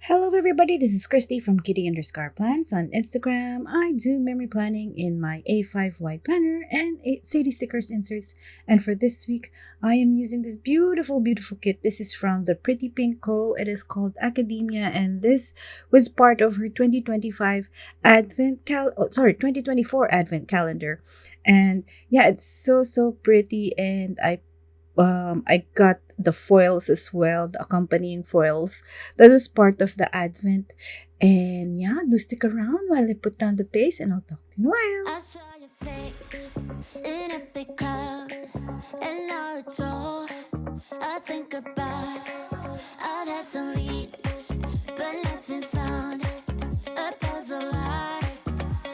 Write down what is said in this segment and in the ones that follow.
Hello, everybody. This is Christy from Kitty_Plans on Instagram. I do memory planning in my A5 wide planner and Sadie stickers inserts. And for this week, I am using this beautiful, beautiful kit. This is from the Pretty Pink Co. It is called Academia, and this was part of her 2024 Advent calendar. And yeah, it's so pretty, and I got the foils as well, the accompanying foils. That was part of the advent. And yeah, do stick around while I put down the pace and I'll talk to you in a while. I saw your face in a big crowd, and now it's all I think about. I've had some leads, but nothing found. A puzzle I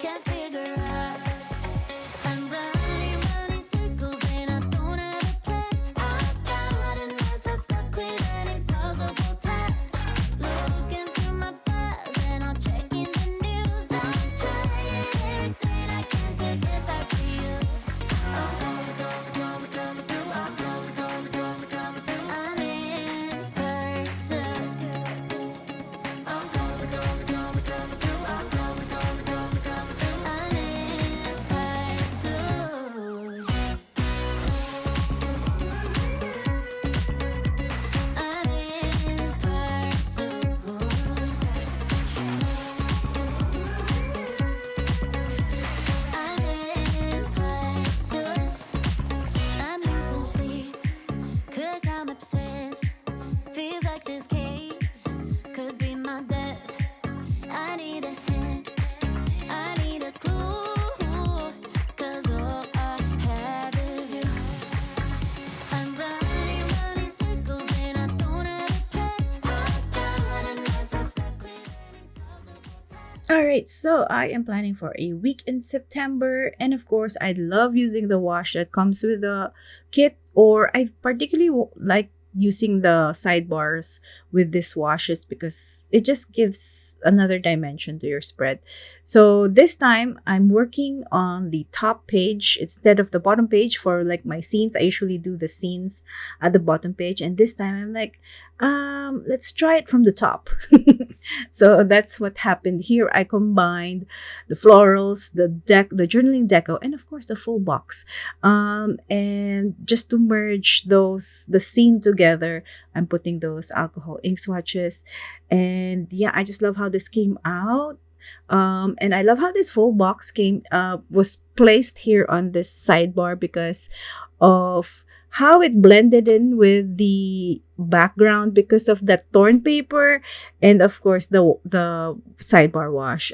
can't figure out. I'm running circles, and I don't have a plan. I've got a mess, I'm stuck with an impossible task. Looking through my files, and I'm checking the news. I'm trying everything I can to get back to you. I'm in pursuit. I'm in pursuit. I'm in pursuit. I'm in pursuit. I'm losing sleep, 'cause I'm obsessed. Feels like this case could be my death. I need a hint, I need a clue, 'cause all I have is you. I'm running circles, and I don't have a plan. I've got a mess, I'm stuck with an impossible task. All right, so I am planning for a week in September, and of course, I love using the wash that comes with the kit, or I particularly like using the sidebars with these washes because it just gives another dimension to your spread. So this time I'm working on the top page instead of the bottom page for like my scenes. I usually do the scenes at the bottom page, and this time I'm like, let's try it from the top. So that's what happened here. I combined the florals, the journaling deco, and of course the full box. And just to merge the scene together, I'm putting those alcohol ink swatches. And yeah, I just love how this came out. And I love how this full box was placed here on this sidebar because of how it blended in with the background because of that torn paper, and of course the sidebar wash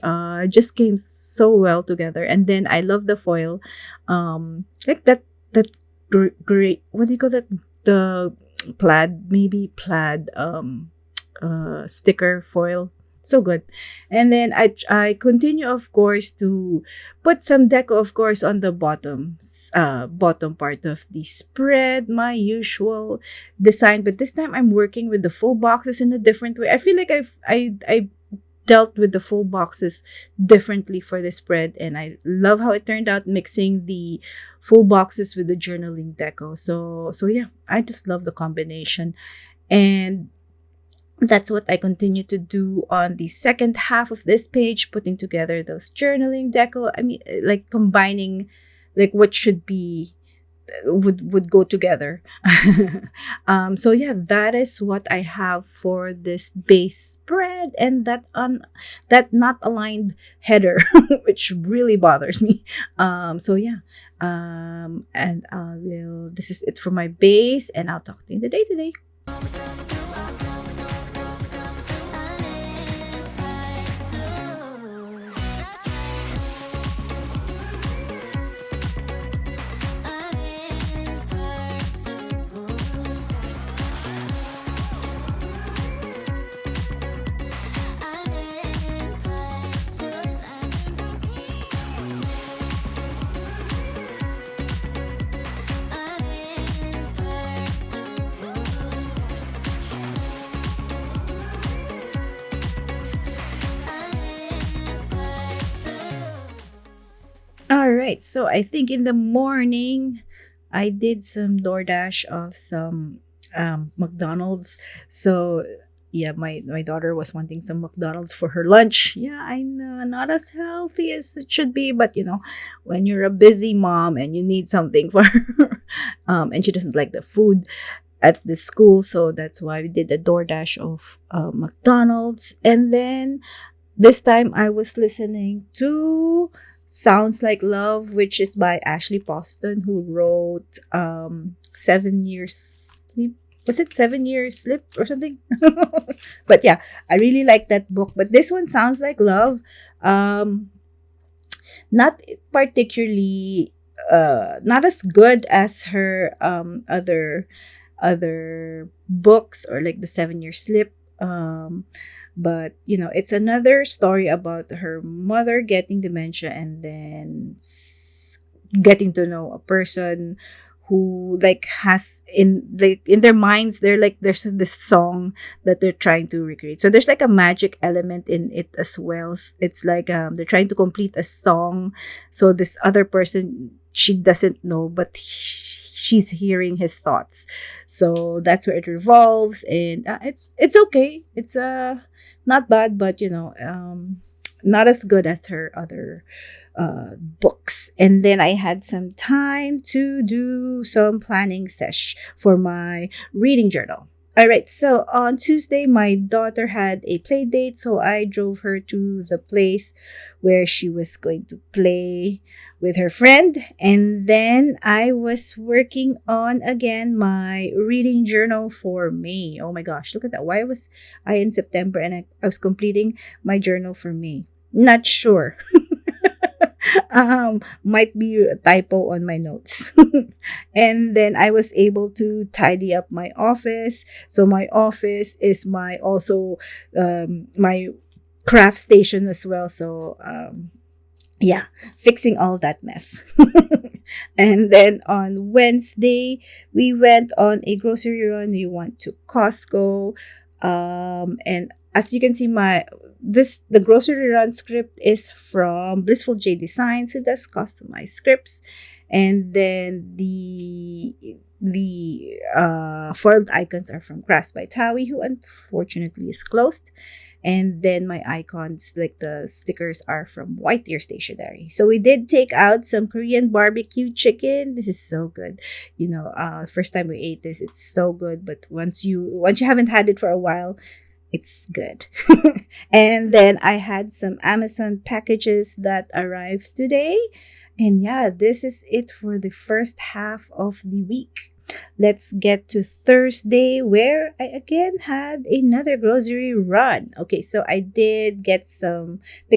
just came so well together. And then I love the foil, like that great, what do you call that, the plaid sticker foil, so good. And then I continue, of course, to put some deco, of course, on the bottom part of the spread, my usual design, but this time I'm working with the full boxes in a different way. I feel like I dealt with the full boxes differently for the spread, and I love how it turned out, mixing the full boxes with the journaling deco. So yeah, I just love the combination. And that's what I continue to do on the second half of this page, putting together those journaling deco. I mean, like combining, like what should be would go together. So yeah, that is what I have for this base spread, and that not aligned header, which really bothers me. So yeah, and I will. This is it for my base, and I'll talk to you in the day today. I'm in pursuit. That's right. I'm in pursuit. I'm in pursuit. I'm in pursuit. I'm in pursuit. All right, so I think in the morning I did some DoorDash of some McDonald's. So yeah, my daughter was wanting some McDonald's for her lunch. Yeah, I know, not as healthy as it should be, but when you're a busy mom and you need something for her, and she doesn't like the food at the school, so that's why we did the DoorDash of McDonald's. And then this time I was listening to Sounds Like Love, which is by Ashley Poston, who wrote 7 Years Sleep. Was it 7 Years Sleep or something? But yeah, I really like that book. But this one, Sounds Like Love, um, not particularly, not as good as her other books, or like the 7 Year Slip. But it's another story about her mother getting dementia, and then getting to know a person who like has in their minds, they're like, there's this song that they're trying to recreate, so there's like a magic element in it as well. It's like they're trying to complete a song, so this other person, she doesn't know, but she's hearing his thoughts. So that's where it revolves, and it's okay. It's not bad, but not as good as her other books. And then I had some time to do some planning sesh for my reading journal. All right, so on Tuesday, my daughter had a play date, so I drove her to the place where she was going to play with her friend. And then I was working on again my reading journal for May. Oh my gosh, look at that. Why was I in September and I was completing my journal for May? Not sure. Might be a typo on my notes. And then I was able to tidy up my office. So my office is my also my craft station as well. So yeah, fixing all that mess. And then on Wednesday, we went on a grocery run. We went to Costco. And as you can see, the grocery run script is from Blissful Jayde Designs, who does customized scripts. And then the foiled icons are from Crafts by Tawi, who unfortunately is closed. And then my icons, like the stickers, are from White Deer Stationery. So we did take out some Korean barbecue chicken. This is so good. First time we ate this, it's so good. But once you haven't had it for a while, it's good. And then I had some Amazon packages that arrived today. And yeah, this is it for the first half of the week. Let's get to Thursday, where I again had another grocery run. Okay, so I did pick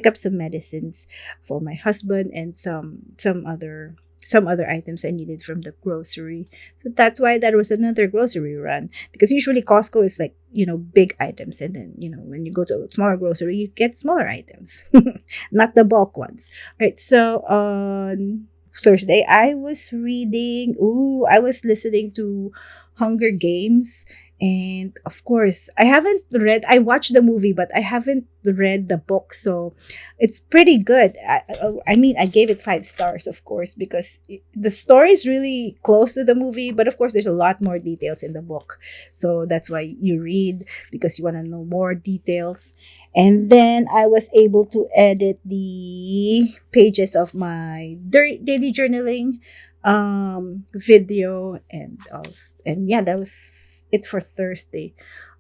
up some medicines for my husband, and some other items I needed from the grocery. So that's why that was another grocery run. Because usually Costco is like, big items. And then, when you go to a smaller grocery, you get smaller items, not the bulk ones. All right. So on Thursday, I was listening to Hunger Games. And of course, I watched the movie, but I haven't read the book. So it's pretty good. I mean, I gave it 5 stars, of course, because the story is really close to the movie. But of course, there's a lot more details in the book. So that's why you read, because you want to know more details. And then I was able to edit the pages of my daily journaling video, and yeah, that was it for Thursday.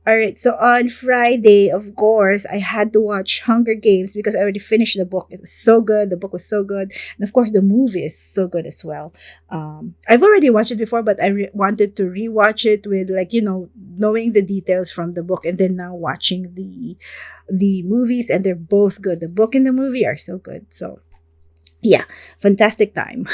All right, so on Friday, of course, I had to watch Hunger Games because I already finished the book. It was so good. The book was so good. And of course, the movie is so good as well. I've already watched it before, but I wanted to rewatch it with, like, knowing the details from the book, and then now watching the movies, and they're both good. The book and the movie are so good. So yeah, fantastic time.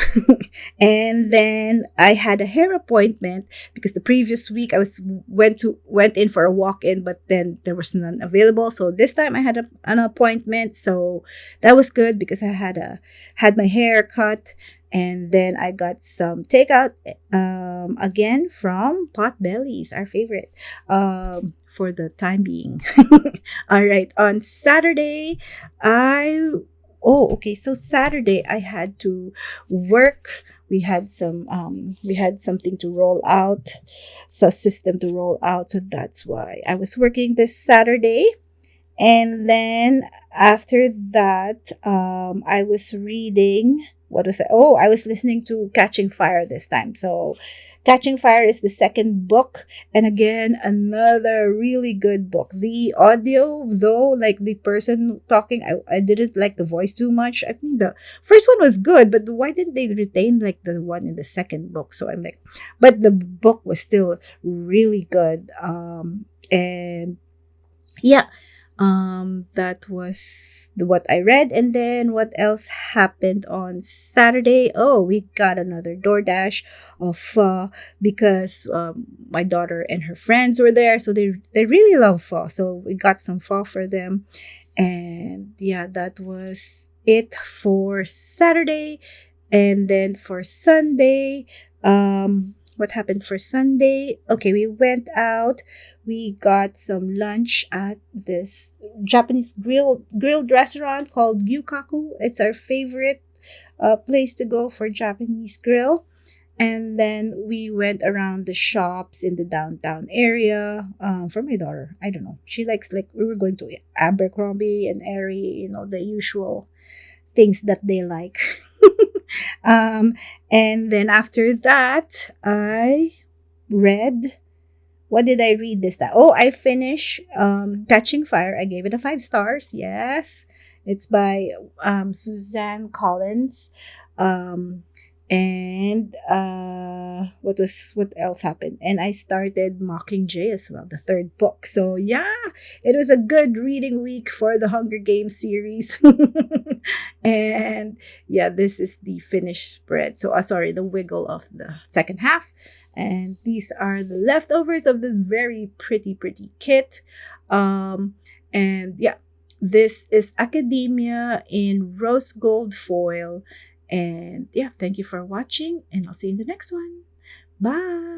And then I had a hair appointment because the previous week I went in for a walk-in, but then there was none available. So this time I had an appointment. So that was good because I had my hair cut. And then I got some takeout again from Potbellies, our favorite, for the time being. All right, on Saturday, okay. So Saturday I had to work we had something to roll out, so system to roll out. So that's why I was working this Saturday. And then after that, I was reading. What was it? Oh, I was listening to Catching Fire this time. So, Catching Fire is the second book, and again, another really good book. The audio, though, like the person talking, I didn't like the voice too much. I think the first one was good, but why didn't they retain like the one in the second book? So I'm like, but the book was still really good. And yeah, that was what I read. And then what else happened on Saturday? Oh, we got another DoorDash of pho because my daughter and her friends were there, so they really love pho, so we got some pho for them. And yeah, that was it for Saturday. And then for Sunday, what happened for Sunday? Okay, we went out. We got some lunch at this Japanese grilled restaurant called Gyukaku. It's our favorite place to go for Japanese grill. And then we went around the shops in the downtown area for my daughter. I don't know. She likes, like, we were going to Abercrombie and Aerie, the usual things that they like. um, and then after that, I read. What did I read this time? Oh, I finished Catching Fire. I gave it a 5 stars. Yes, it's by Suzanne Collins. Um, and what else happened? And I started Mockingjay as well, the third book. So yeah, it was a good reading week for the Hunger Games series. And yeah, this is the finished spread. So sorry, the wiggle of the second half. And these are the leftovers of this very pretty kit. And yeah, this is Academia in rose gold foil. And yeah, thank you for watching, and I'll see you in the next one. Bye.